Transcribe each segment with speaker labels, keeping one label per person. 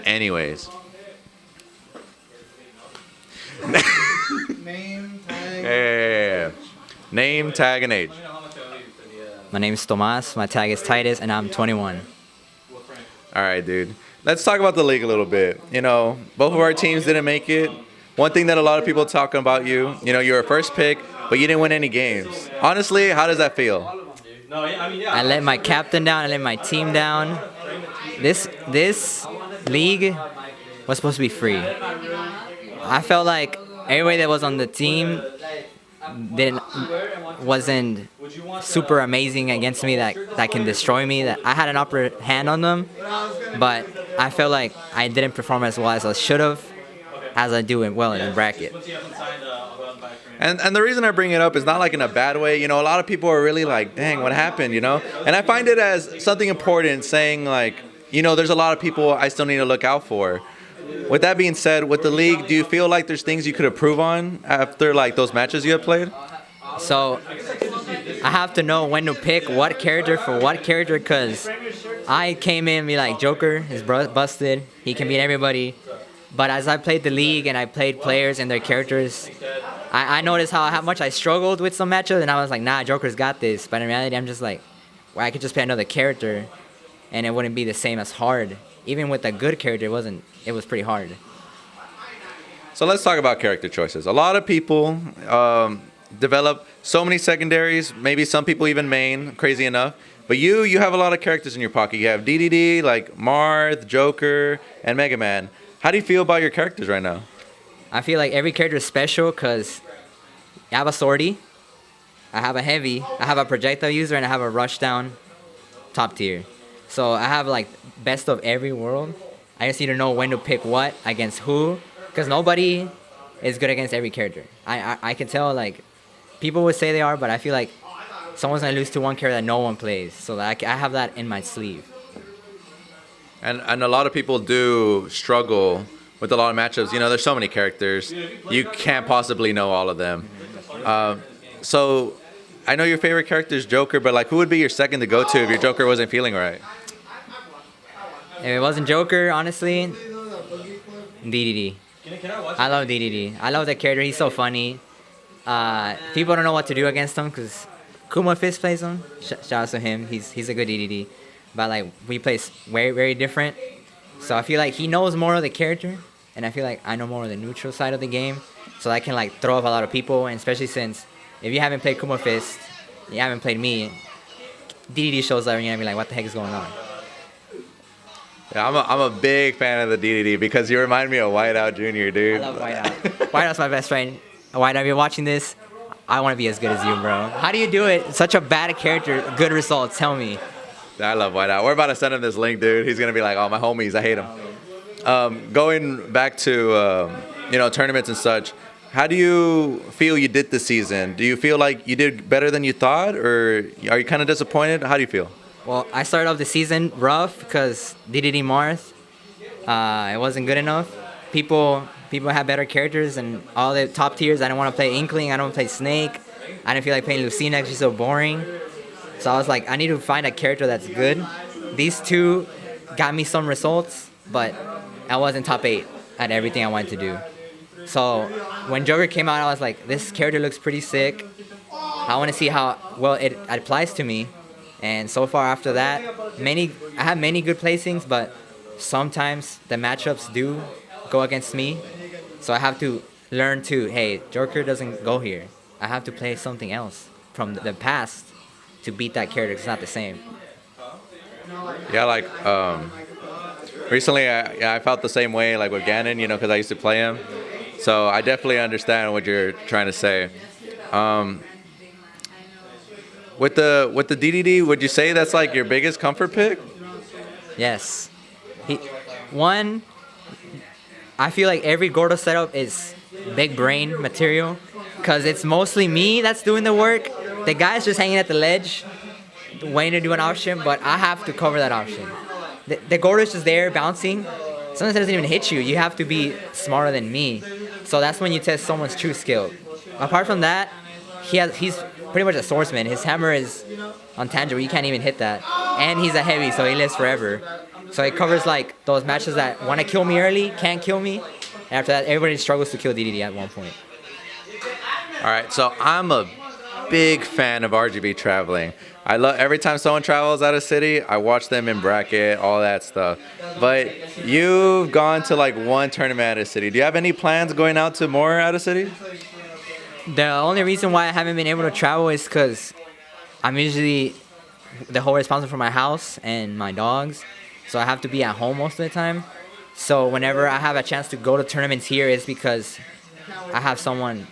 Speaker 1: Anyways.
Speaker 2: Name, tag.
Speaker 1: Yeah. Name, tag, and age.
Speaker 3: My name is Tomas, my tag is Titus, and I'm 21.
Speaker 1: All right, dude. Let's talk about the league a little bit. You know, both of our teams didn't make it. One thing that a lot of people talking about you know, you're a first pick, but you didn't win any games. Honestly, how does that feel?
Speaker 3: I let my captain down, I let my team down. This league was supposed to be free. I felt like everybody that was on the team wasn't super amazing against me that can destroy me. That I had an upper hand on them, but I felt like I didn't perform as well as I should have, as I do well in the bracket.
Speaker 1: And the reason I bring it up is not like in a bad way. You know, a lot of people are really like, dang, what happened, you know? And I find it as something important, saying like, you know, there's a lot of people I still need to look out for. With that being said, with the league, do you feel like there's things you could improve on after like those matches you have played?
Speaker 3: So I have to know when to pick what character for what character, because I came in and be like, Joker is busted. He can beat everybody. But as I played the league and I played players and their characters, I noticed how much I struggled with some matchups, and I was like, nah, Joker's got this. But in reality, I'm just like, well, I could just play another character, and it wouldn't be the same as hard. Even with a good character, it was pretty hard.
Speaker 1: So let's talk about character choices. A lot of people develop so many secondaries, maybe some people even main, crazy enough. But you have a lot of characters in your pocket. You have DDD, like Marth, Joker, and Mega Man. How do you feel about your characters right now?
Speaker 3: I feel like every character is special because I have a swordy, I have a heavy, I have a projectile user, and I have a rushdown top tier. So I have like best of every world. I just need to know when to pick what against who, because nobody is good against every character. I can tell, like, people would say they are, but I feel like someone's gonna lose to one character that no one plays. So I have that in my sleeve.
Speaker 1: And a lot of people do struggle with a lot of matchups. You know, there's so many characters. You can't possibly know all of them. So I know your favorite character is Joker, but like, who would be your second to go to if your Joker wasn't feeling right?
Speaker 3: If it wasn't Joker, honestly, DDD. I love DDD. I love that character. He's so funny. People don't know what to do against him because Kuma Fist plays him. Shout out to him. He's a good DDD. But like, we play very, very different. So I feel like he knows more of the character, and I feel like I know more of the neutral side of the game. So I can like throw off a lot of people, and especially since if you haven't played Kuma Fist, you haven't played me, DDD shows up and you're gonna be like, what the heck is going on?
Speaker 1: Yeah, I'm a big fan of the DDD because you remind me of Whiteout Jr., dude.
Speaker 3: I love Whiteout. Whiteout's my best friend. Whiteout, if you're watching this, I want to be as good as you, bro. How do you do it? Such a bad character, good results. Tell me.
Speaker 1: I love Whiteout. We're about to send him this link, dude. He's gonna be like, oh, my homies, I hate him. Going back to you know, tournaments and such, how do you feel you did this season? Do you feel like you did better than you thought, or are you kind of disappointed? How do you feel?
Speaker 3: Well, I started off the season rough because DDD Marth, it wasn't good enough. People have better characters, and all the top tiers, I didn't want to play Inkling, I don't want to play Snake. I didn't feel like playing Lucina because she's so boring. So I was like, I need to find a character that's good. These two got me some results, but I wasn't top 8 at everything I wanted to do. So when Joker came out, I was like, this character looks pretty sick. I want to see how well it applies to me. And so far after that, I have many good placings, but sometimes the matchups do go against me. So I have to learn to, hey, Joker doesn't go here. I have to play something else from the past to beat that character. It's not the same.
Speaker 1: Yeah, like recently I felt the same way, like with Ganon, you know, because I used to play him. So I definitely understand what you're trying to say. With the DDD, would you say that's like your biggest comfort pick?
Speaker 3: Yes. I feel like every Gordo setup is big brain material because it's mostly me that's doing the work. The guy's just hanging at the ledge waiting to do an option, but I have to cover that option. The Gordo's just there bouncing. Sometimes it doesn't even hit you. You have to be smarter than me. So that's when you test someone's true skill. Apart from that, he's pretty much a swordsman. His hammer is untangible. You can't even hit that. And he's a heavy, so he lives forever. So it covers like those matches that want to kill me early, can't kill me. And after that, everybody struggles to kill DDD at one point.
Speaker 1: All right, so I'm a big fan of RGB traveling. I love every time someone travels out of city, I watch them in bracket, all that stuff. But you've gone to like one tournament out of city. Do you have any plans going out to more out of city?
Speaker 3: The only reason why I haven't been able to travel is because I'm usually the whole responsible for my house and my dogs. So I have to be at home most of the time. So whenever I have a chance to go to tournaments here, it's because I have someone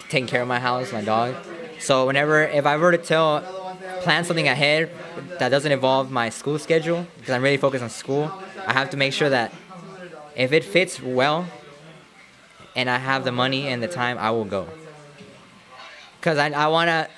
Speaker 3: taking care of my house, my dog. So if I were to plan something ahead that doesn't involve my school schedule, because I'm really focused on school, I have to make sure that if it fits well and I have the money and the time, I will go. Because I want to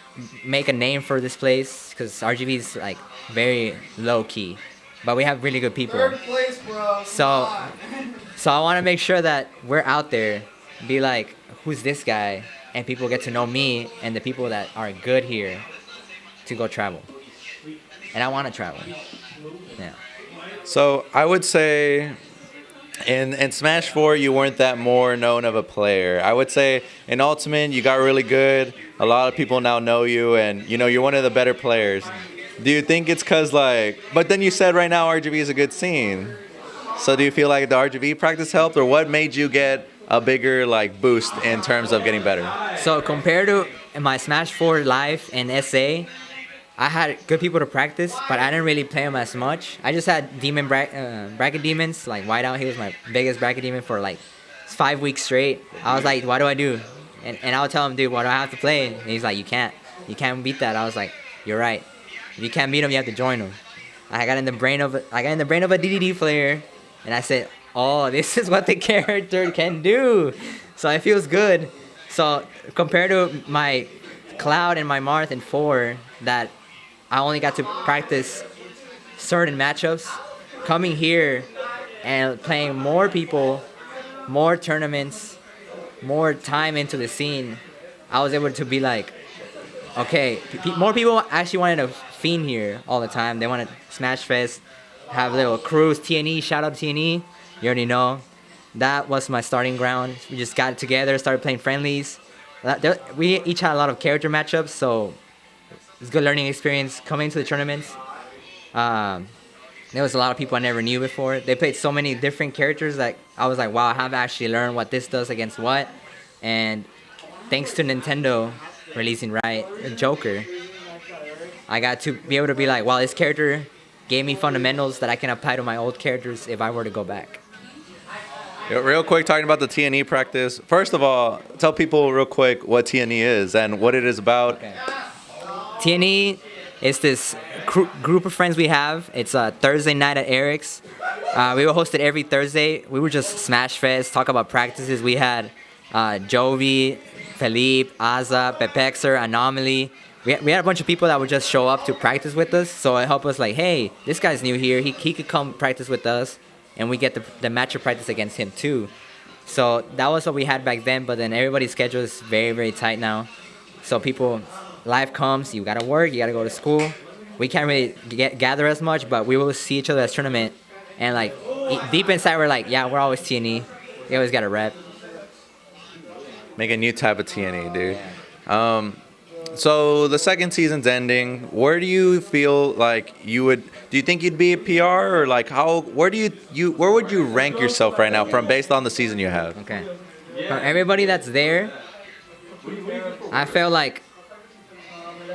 Speaker 3: make a name for this place, because RGB is like very low key, but we have really good people.
Speaker 2: Third place, bro.
Speaker 3: So I want to make sure that we're out there, be like, who's this guy? And people get to know me and the people that are good here to go travel. And I want to travel. Yeah.
Speaker 1: So I would say in Smash 4, you weren't that more known of a player. I would say in Ultimate, you got really good. A lot of people now know you, and you're one of the better players. Do you think it's because but then you said right now RGB is a good scene. So do you feel like the RGB practice helped, or what made you get a bigger boost in terms of getting better?
Speaker 3: So compared to my Smash 4 live and SA, I had good people to practice, but I didn't really play them as much. I just had bracket demons, like Whiteout. He was my biggest bracket demon for 5 weeks straight. I was like, what do I do? And I would tell him, dude, what do I have to play? And he's like, you can't beat that. I was like, you're right. If you can't beat him, you have to join him. I got in the brain of a DDD player, and I said, oh, this is what the character can do. So it feels good. So compared to my Cloud and my Marth in 4, that I only got to practice certain matchups, coming here and playing more people, more tournaments, more time into the scene, I was able to be like, okay, more people actually wanted to fiend here all the time. They wanted Smash Fest, have little crews, TNE, shout out to TNE. You already know. That was my starting ground. We just got together, started playing friendlies. We each had a lot of character matchups, so it's a good learning experience coming to the tournaments. There was a lot of people I never knew before. They played so many different characters that I was like, wow, I have actually learned what this does against what. And thanks to Nintendo releasing Joker, I got to be able to be like, wow, this character gave me fundamentals that I can apply to my old characters if I were to go back.
Speaker 1: Real quick, talking about the TNE practice. First of all, tell people real quick what TNE is and what it is about.
Speaker 3: Okay. TNE is this group of friends we have. It's a Thursday night at Eric's. We were hosted every Thursday. We would just smash fest, talk about practices. We had Jovi, Felipe, Aza, Pepexer, Anomaly. We had a bunch of people that would just show up to practice with us. So it helped us like, hey, this guy's new here. He could come practice with us. And we get the matchup practice against him too. So that was what we had back then. But then everybody's schedule is very, very tight now. So life comes, you gotta work, you gotta go to school. We can't really gather as much, but we will see each other at tournament. And deep inside, we're like, yeah, we're always TNE. We always gotta rep.
Speaker 1: Make a new type of TNE, dude.
Speaker 3: Yeah.
Speaker 1: So the second season's ending. Where do you feel like you would? Do you think you'd be a PR, or where would you rank yourself right now based on the season you have?
Speaker 3: Okay. From everybody that's there, I feel like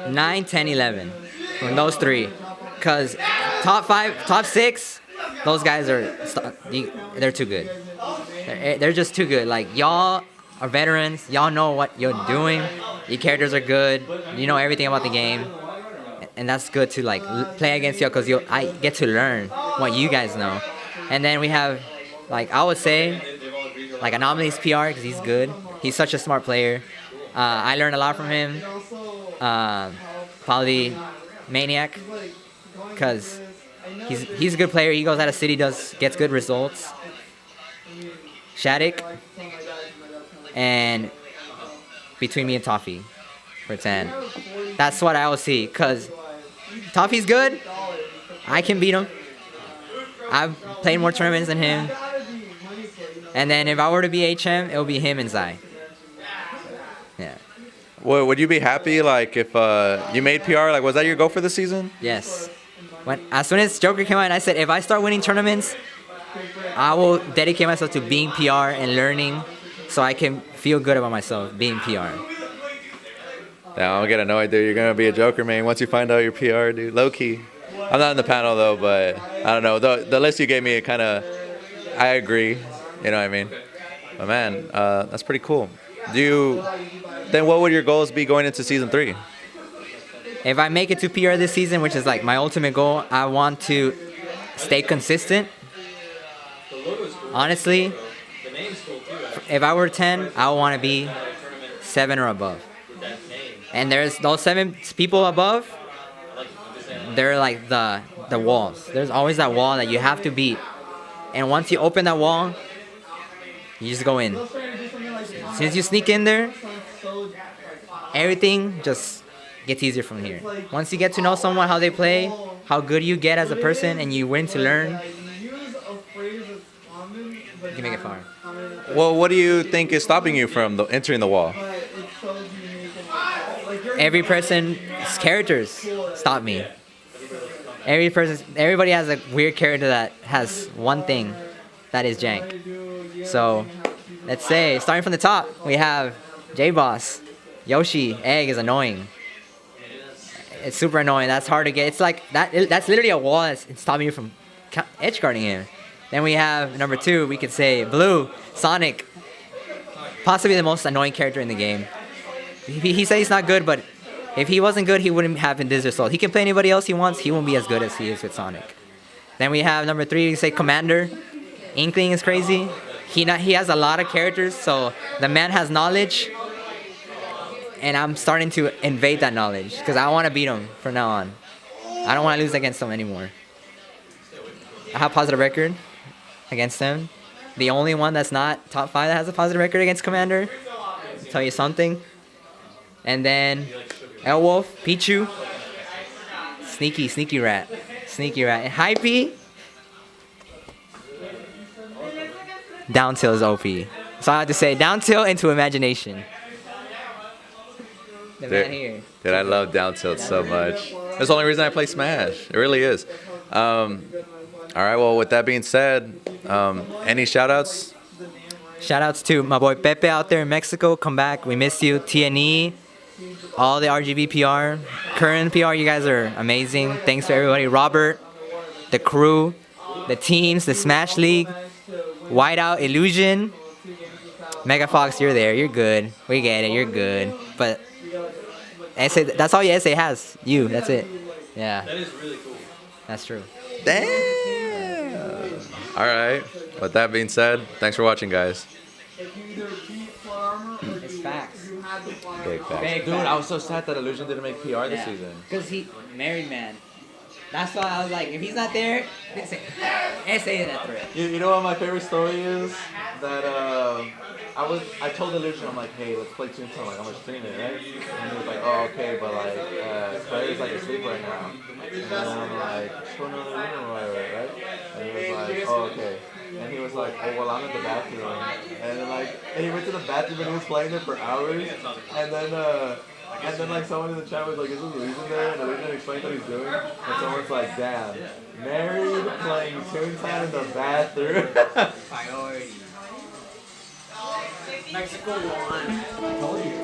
Speaker 3: 9, 10, 11 from those three. Because top 5, top 6, those guys they're too good. They're just too good. Y'all are veterans. Y'all know what you're doing. Your characters are good. You know everything about the game. And that's good to play against y'all because I get to learn what you guys know. And then we have, I would say, Anomaly's PR because he's good. He's such a smart player. I learned a lot from him. Probably Maniac because he's a good player. He goes out of city, gets good results. Shattuck. And between me and Toffee for 10. That's what I will see, because Toffee's good. I can beat him. I've played more tournaments than him. And then if I were to be HM, it would be him and Zai. Yeah.
Speaker 1: Well, would you be happy like if you made PR? Like, was that your goal for the season?
Speaker 3: Yes. As soon as Joker came out, I said, if I start winning tournaments, I will dedicate myself to being PR and learning so I can feel good about myself being PR.
Speaker 1: Now, I'm getting annoyed, dude. You're going to be a Joker, man, once you find out you're PR, dude. Low-key. I'm not in the panel, though, but I don't know. The list you gave me, it kind of, I agree. You know what I mean? But, man, that's pretty cool. Then what would your goals be going into Season 3?
Speaker 3: If I make it to PR this season, which is like my ultimate goal, I want to stay consistent. Honestly, if I were 10, I would want to be 7 or above. And there's those 7 people above, they're like the walls. There's always that wall that you have to beat. And once you open that wall, you just go in. As soon as you sneak in there, everything just gets easier from here. Once you get to know someone, how they play, how good you get as a person, and you win to learn, you can make it far.
Speaker 1: Well, what do you think is stopping you from entering the wall?
Speaker 3: Every person's characters stop me. Everybody has a weird character that has one thing that is jank. So, let's say, starting from the top, we have J-Boss. Yoshi, Egg is annoying. It's super annoying. That's hard to get. It's like, that's literally a wall that's stopping you from edge guarding him. Then we have number 2, we could say Blue, Sonic. Possibly the most annoying character in the game. He said he's not good, but if he wasn't good, he wouldn't have in this result. He can play anybody else he wants. He won't be as good as he is with Sonic. Then we have number 3, we say Commander. Inkling is crazy. He has a lot of characters, so the man has knowledge. And I'm starting to invade that knowledge because I want to beat him from now on. I don't want to lose against him anymore. I have a positive record against him. The only one that's not top 5 that has a positive record against Commander. I'll tell you something. And then Elwolf, Pichu. Sneaky rat. And Hypey. Down tilt is OP. So I have to say, down tilt into imagination. The man here.
Speaker 1: Dude, I love down tilt so much. That's the only reason I play Smash. It really is. All right, well, with that being said, any shout-outs?
Speaker 3: Shout-outs to my boy Pepe out there in Mexico. Come back. We miss you. TNE. All the RGB PR. Current PR, you guys are amazing. Thanks to everybody. Robert, the crew, the teams, the Smash League, Whiteout, Illusion. Mega Fox, you're there. You're good. We get it. You're good. But SA, that's all your SA has. You. That's it. Yeah. That is really cool. That's true.
Speaker 1: Damn. All right. With that being said, thanks for watching, guys.
Speaker 3: It's facts.
Speaker 1: Big facts. Dude, I was so sad that Illusion didn't make PR this season.
Speaker 3: Because he married man. That's why I was like, if he's not there, SA in that thread.
Speaker 1: You know what my favorite story is? That I told Illusion, I'm like, hey, let's play Toontown. I'm like, I'm gonna stream it, right? And he was like, oh, okay, but like, Claire's like asleep right now. And then I'm like, just go to another room or whatever, right? And he was like, oh, okay. And he was like, oh, well, I'm in the bathroom. And he went to the bathroom and he was playing there for hours. And then like someone in the chat was like, is Illusion there? And Illusion explained what he's doing. And someone's like, damn, married playing Toontown in the bathroom.
Speaker 3: Priority.
Speaker 2: Mexico won.
Speaker 3: I told you.